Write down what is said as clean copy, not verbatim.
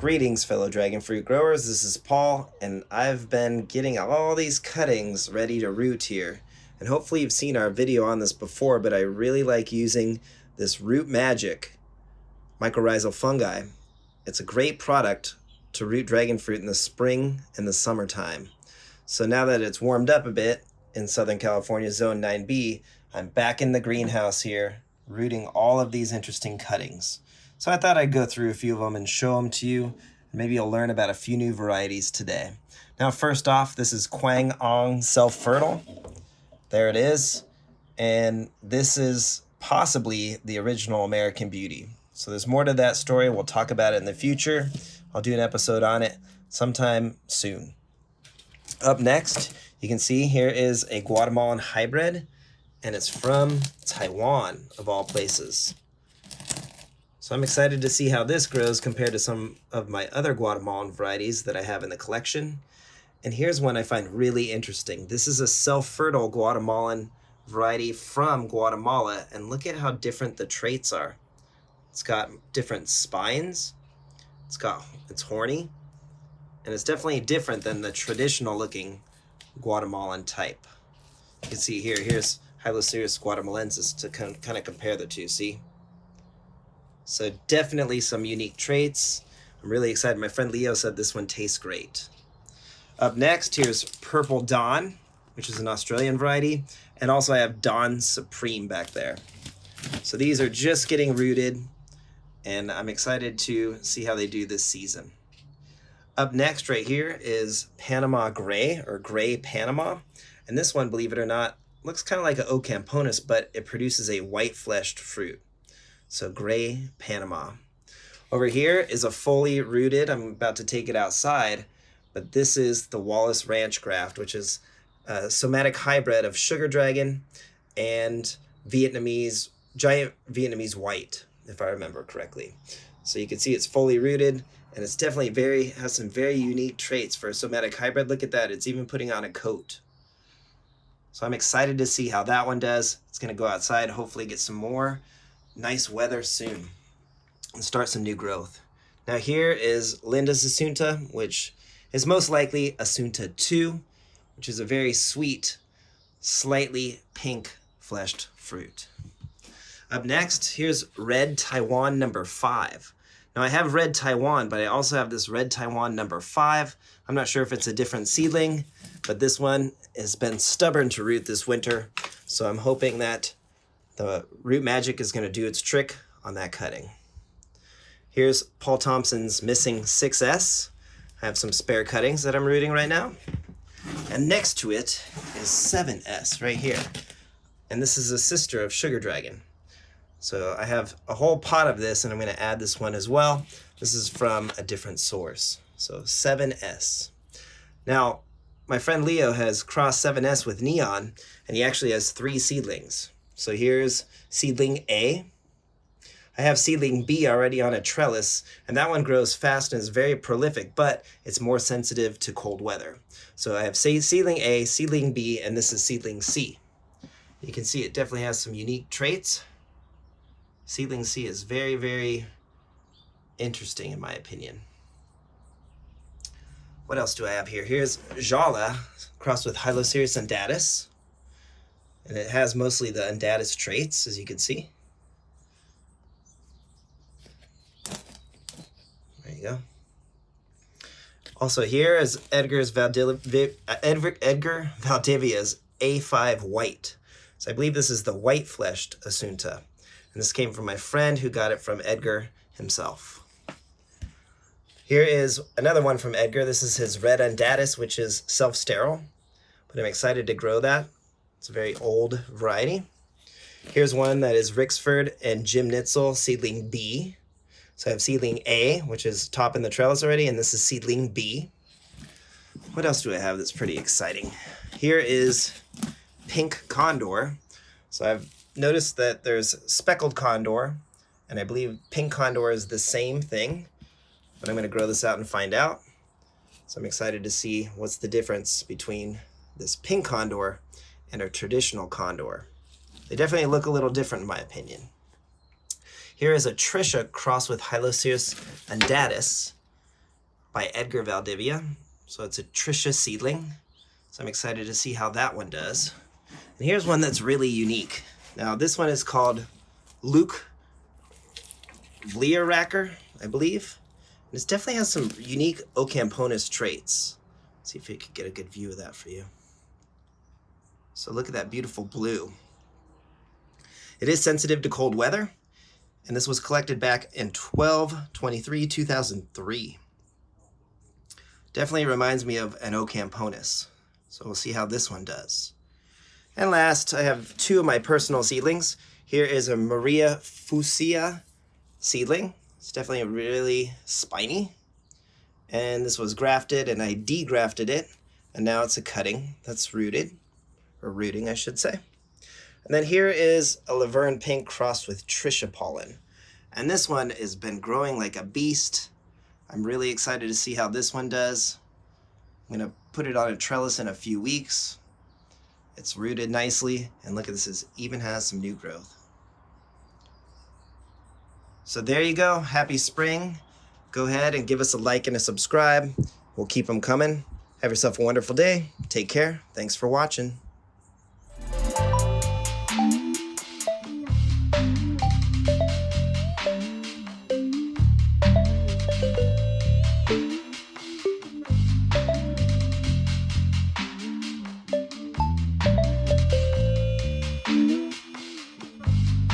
Greetings, fellow dragon fruit growers. This is Paul, and I've been getting all these cuttings ready to root here. And hopefully you've seen our video on this before, but I really like using this Root Magic mycorrhizal fungi. It's a great product to root dragon fruit in the spring and the summertime. So now that it's warmed up a bit in Southern California, Zone 9B, I'm back in the greenhouse here, rooting all of these interesting cuttings. So I thought I'd go through a few of them and show them to you. Maybe you'll learn about a few new varieties today. Now, first off, this is Kwang Ong Self-Fertile. There it is. And this is possibly the original American Beauty. So there's more to that story. We'll talk about it in the future. I'll do an episode on it sometime soon. Up next, you can see here is a Guatemalan hybrid, and it's from Taiwan, of all places. So I'm excited to see how this grows compared to some of my other Guatemalan varieties that I have in the collection. And here's one I find really interesting. This is a self-fertile Guatemalan variety from Guatemala, and look at how different the traits are. It's got different spines, it's horny, and it's definitely different than the traditional looking Guatemalan type. You can see here's Hylocereus guatemalensis to kind of compare the two, see? So definitely some unique traits. I'm really excited. My friend Leo said this one tastes great. Up next, here's Purple Dawn, which is an Australian variety. And also I have Dawn Supreme back there. So these are just getting rooted, and I'm excited to see how they do this season. Up next right here is Panama Gray, or Gray Panama. And this one, believe it or not, looks kind of like an Ocamponus, but it produces a white-fleshed fruit. So Gray Panama. Over here is a fully rooted, I'm about to take it outside, but this is the Wallace Ranch graft, which is a somatic hybrid of sugar dragon and giant Vietnamese white, if I remember correctly. So you can see it's fully rooted, and it's definitely has some very unique traits for a somatic hybrid. Look at that, it's even putting on a coat. So I'm excited to see how that one does. It's gonna go outside, hopefully get some more nice weather soon and start some new growth. Now here is Linda's Asunta, which is most likely Asunta 2, which is a very sweet, slightly pink fleshed fruit. Up next, here's Red Taiwan number 5. Now I have Red Taiwan, but I also have this Red Taiwan number 5. I'm not sure if it's a different seedling, but this one has been stubborn to root this winter, so I'm hoping that the Root Magic is going to do its trick on that cutting. Here's Paul Thompson's Missing 6S. I have some spare cuttings that I'm rooting right now. And next to it is 7S right here. And this is a sister of Sugar Dragon. So I have a whole pot of this, and I'm going to add this one as well. This is from a different source. So 7S. Now, my friend Leo has crossed 7S with Neon, and he actually has 3 seedlings. So here's seedling A. I have seedling B already on a trellis, and that one grows fast and is very prolific, but it's more sensitive to cold weather. So I have seedling A, seedling B, and this is seedling C. You can see it definitely has some unique traits. Seedling C is very, very interesting in my opinion. What else do I have here? Here's Jala crossed with Hylocereus undatus. And it has mostly the undatus traits, as you can see. There you go. Also here is Edgar Valdivia's A5 White. So I believe this is the white-fleshed Asunta. And this came from my friend who got it from Edgar himself. Here is another one from Edgar. This is his Red Undatus, which is self-sterile. But I'm excited to grow that. It's a very old variety. Here's one that is Rixford and Jim Nitzel, seedling B. So I have seedling A, which is top in the trellis already, and this is seedling B. What else do I have that's pretty exciting? Here is Pink Condor. So I've noticed that there's speckled condor, and I believe pink condor is the same thing, but I'm going to grow this out and find out. So I'm excited to see what's the difference between this pink condor and a traditional condor. They definitely look a little different in my opinion. Here is a Trisha crossed with Hylocereus undatus. by Edgar Valdivia. So it's a Tricia seedling. So I'm excited to see how that one does. And here's one that's really unique. Now this one is called Luke Vlierracker, I believe. And this definitely has some unique Ocamponus traits. Let's see if we can get a good view of that for you. So look at that beautiful blue. It is sensitive to cold weather, and this was collected back in 12/23/2003. Definitely reminds me of an Ocamponus. So we'll see how this one does. And last, I have two of my personal seedlings. Here is a Maria Fucsia seedling. It's definitely really spiny. And this was grafted, and I degrafted it, and now it's a cutting that's rooted, or rooting, I should say. And then here is a Laverne Pink crossed with Tricia pollen. And this one has been growing like a beast. I'm really excited to see how this one does. I'm gonna put it on a trellis in a few weeks. It's rooted nicely, and look at this, it even has some new growth. So there you go, happy spring. Go ahead and give us a like and a subscribe. We'll keep them coming. Have yourself a wonderful day. Take care. Thanks for watching.